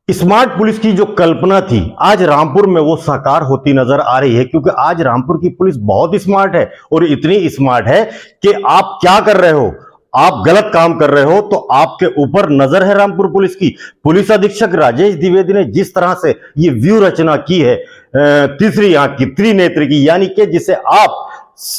Smart police की जो कल्पना थी आज रामपुर में वो साकार होती नजर आ रही है, क्योंकि आज रामपुर की पुलिस बहुत स्मार्ट है और इतनी स्मार्ट है कि आप क्या कर रहे हो, आप गलत काम कर रहे हो तो आपके ऊपर नजर है रामपुर पुलिस की। पुलिस अधीक्षक राजेश द्विवेदी ने जिस तरह से ये व्यू रचना की है तीसरी आंख की, त्रिनेत्र की, यानी कि जिसे आप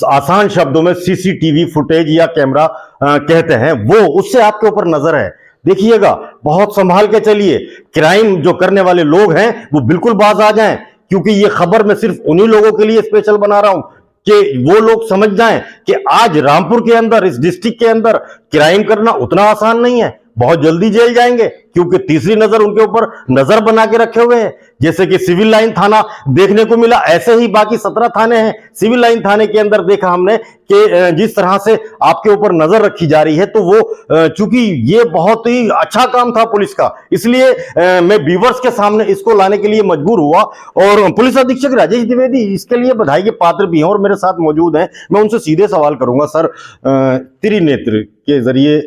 आसान शब्दों में सीसीटीवी फुटेज या कैमरा कहते हैं, वो उससे आपके ऊपर नजर है। देखिएगा, बहुत संभाल के चलिए। क्राइम जो करने वाले लोग हैं वो बिल्कुल बाज आ जाएं, क्योंकि ये खबर मैं सिर्फ उन्हीं लोगों के लिए स्पेशल बना रहा हूं कि वो लोग समझ जाएं कि आज रामपुर के अंदर, इस डिस्ट्रिक्ट के अंदर क्राइम करना उतना आसान नहीं है। बहुत जल्दी जेल जाएंगे, क्योंकि तीसरी नजर उनके ऊपर नजर बना के रखे हुए हैं। जैसे कि सिविल लाइन थाना देखने को मिला, ऐसे ही बाकी 17 थाने हैं। सिविल लाइन थाने के अंदर देखा हमने कि जिस तरह से आपके ऊपर नजर रखी जा रही है, तो वो चूंकि ये बहुत ही अच्छा काम था पुलिस का, इसलिए मैं व्यूअर्स के सामने इसको लाने के लिए मजबूर हुआ। और पुलिस अधीक्षक राजेश द्विवेदी इसके लिए बधाई के पात्र भी हैं और मेरे साथ मौजूद हैं। मैं उनसे सीधे सवाल करूंगा। सर, त्रिनेत्र के जरिए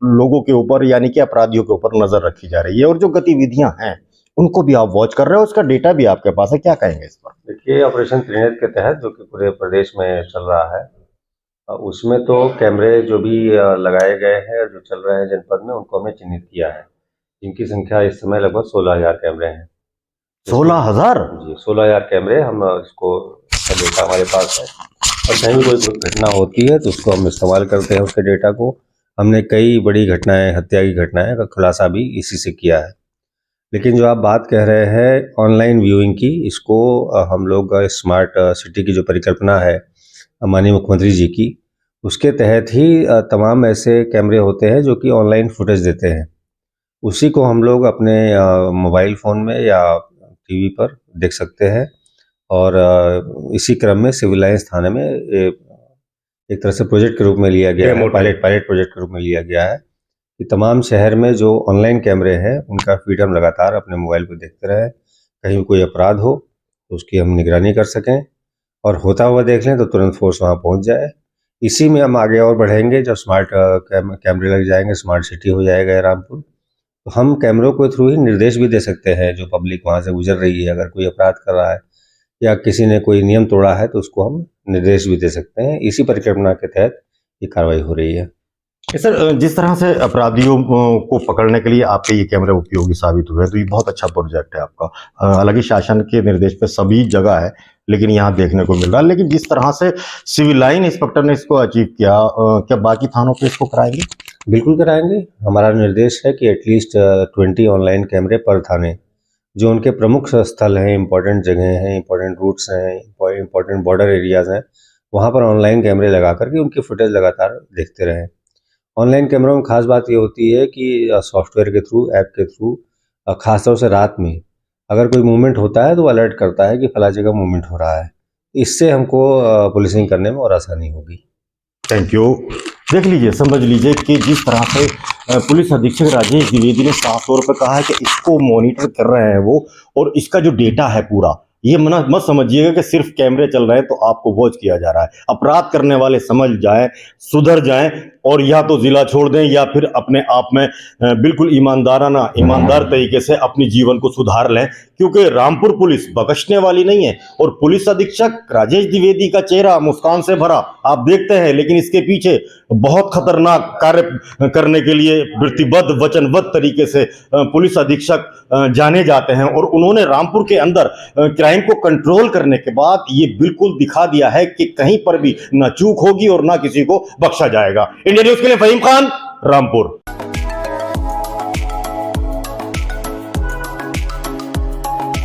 लोगों के ऊपर, यानी कि अपराधियों के ऊपर नजर रखी जा रही है और जो गतिविधियां हैं उनको भी आप वॉच कर रहे हो, उसका डेटा भी आपके पास है, क्या कहेंगे इस पर? देखिए, ऑपरेशन त्रिनेत्र के तहत जो कि पूरे प्रदेश में चल रहा है, उसमें तो कैमरे जो भी लगाए गए हैं, जो चल रहे हैं जनपद में, उनको हमने चिन्हित किया है, जिनकी संख्या इस समय लगभग 16,000 कैमरे हैं। 16,000? जी, 16,000 कैमरे हम इसको डेटा हमारे पास है, और कहीं भी कोई घटना होती है तो उसको हम इस्तेमाल करते हैं उसके डेटा को। हमने कई बड़ी घटनाएं, हत्या की घटनाएं का खुलासा भी इसी से किया है। लेकिन जो आप बात कह रहे हैं ऑनलाइन व्यूइंग की, इसको हम लोग स्मार्ट सिटी की जो परिकल्पना है माननीय मुख्यमंत्री जी की, उसके तहत ही तमाम ऐसे कैमरे होते हैं जो कि ऑनलाइन फुटेज देते हैं। उसी को हम लोग अपने मोबाइल फ़ोन में या टीवी पर देख सकते हैं। और इसी क्रम में सिविल लाइन्स थाने में एक तरह से प्रोजेक्ट के रूप में लिया गया है, पायलट प्रोजेक्ट के रूप में लिया गया है कि तमाम शहर में जो ऑनलाइन कैमरे हैं उनका फीड हम लगातार अपने मोबाइल पर देखते रहें। कहीं कोई अपराध हो तो उसकी हम निगरानी कर सकें, और होता हुआ देख लें तो तुरंत फोर्स वहाँ पहुँच जाए। इसी में हम आगे और बढ़ेंगे। जब स्मार्ट कैमरे लग जाएंगे, स्मार्ट सिटी हो जाएगा रामपुर, तो हम कैमरों के थ्रू ही निर्देश भी दे सकते हैं। जो पब्लिक वहाँ से गुजर रही है, अगर कोई अपराध कर रहा है या किसी ने कोई नियम तोड़ा है, तो उसको हम निर्देश भी दे सकते हैं। इसी परिकल्पना के तहत ये कार्रवाई हो रही है। सर, जिस तरह से अपराधियों को पकड़ने के लिए आपके ये कैमरे उपयोगी साबित हुए, तो ये बहुत अच्छा प्रोजेक्ट है आपका। हालांकि शासन के निर्देश पे सभी जगह है, लेकिन यहाँ देखने को मिल रहा है। लेकिन जिस तरह से सिविल लाइन इंस्पेक्टर ने इसको अचीव किया, क्या बाकी थानों पे इसको कराएंगे? बिल्कुल कराएंगे। हमारा निर्देश है कि एटलीस्ट 20 ऑनलाइन कैमरे पर थाने, जो उनके प्रमुख स्थल हैं, इंपॉर्टेंट जगह हैं, इंपॉर्टेंट रूट्स हैं, इंपॉर्टेंट बॉर्डर एरियाज़ हैं, वहाँ पर ऑनलाइन कैमरे लगा करके उनकी फुटेज लगातार देखते रहें। ऑनलाइन कैमरों में खास बात ये होती है कि सॉफ्टवेयर के थ्रू, ऐप के थ्रू, खासतौर से रात में अगर कोई मूवमेंट होता है तो वो अलर्ट करता है कि फला जगह मूवमेंट हो रहा है। इससे हमको पुलिसिंग करने में और आसानी होगी। Thank you. देख लीजिए, समझ लीजिए कि जिस तरह से पुलिस अधीक्षक राजेश द्विवेदी ने साफ तौर पर कहा है कि इसको मॉनिटर कर रहे हैं वो, और इसका जो डेटा है पूरा, ये मत समझिएगा कि सिर्फ कैमरे चल रहे हैं तो आपको वॉच किया जा रहा है। अपराध करने वाले समझ जाएं, सुधर जाएं, और या तो जिला छोड़ दें या फिर अपने आप में बिल्कुल ईमानदार तरीके से अपनी जीवन को सुधार लें, क्योंकि रामपुर पुलिस बख्शने वाली नहीं है। और पुलिस अधीक्षक राजेश द्विवेदी का चेहरा मुस्कान से भरा आप देखते हैं, लेकिन इसके पीछे बहुत खतरनाक कार्य करने के लिए प्रतिबद्ध, वचनबद्ध तरीके से पुलिस अधीक्षक जाने जाते हैं। और उन्होंने रामपुर के अंदर क्राइम को कंट्रोल करने के बाद ये बिल्कुल दिखा दिया है कि कहीं पर भी ना चूक होगी और ना किसी को बख्शा जाएगा। इंडिया न्यूज के लिए फहीम खान, रामपुर।